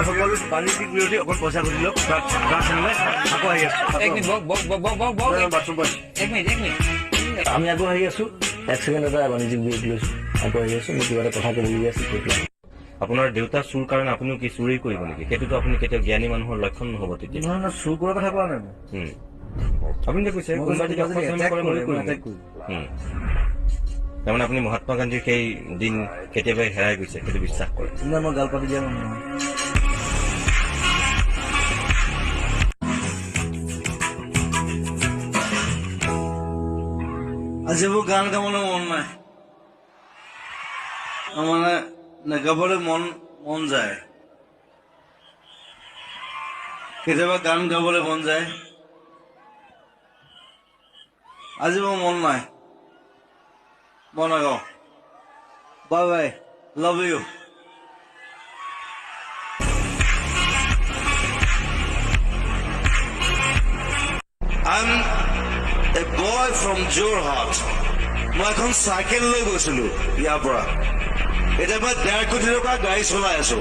সকল বাণিজ্যিক বিৰোধী অকল পইচা ঘটি লওক আকৌ আহি আছো বাথৰুম পাইছো আমি আকৌ আহি আছো 1 ছেকেণ্ড এটা বাণিজ্যিক বিৰোধী লৈছো আকৌ আহি আছো মই কিবা এটা কথা ক'বলগীয়া আছে কৈ পেলাই আপোনাৰ দেউতা চুৰ কাৰণে আপুনিও কি চুৰি কৰিব নেকি সেইটোতো আপুনি কেতিয়াও জ্ঞানী মানুহৰ লক্ষণ নহ'ব তেতিয়া নহয় চুৰ কৰাৰ কথা কোৱা নাই আপুনি যে কৈছে কোনোবাই যদি অপচন্দ কৰে ময়ো কৰিম তাৰমানে আপুনি মহাত্মা গান্ধীৰ সেই দিন কেতিয়াবাই হেৰাই গৈছে সেইটো বিশ্বাস কৰে নাই মই গাল পাতি দিয়া মানুহ নহয় আজি মোৰ গান গাবলৈ মন নাই মানে গাবলৈ মন যায় কেতিয়াবা গান গাবলৈ মন যায় আজি মোৰ মন নাই মই নাগাওঁ bye bye love you I'm a boy from Jorhat. মই এখন চাইকেল লৈ গৈছিলো ইয়াৰ পৰা এতিয়া মই 1.5 কোটি টকা গাড়ী চলাই আছো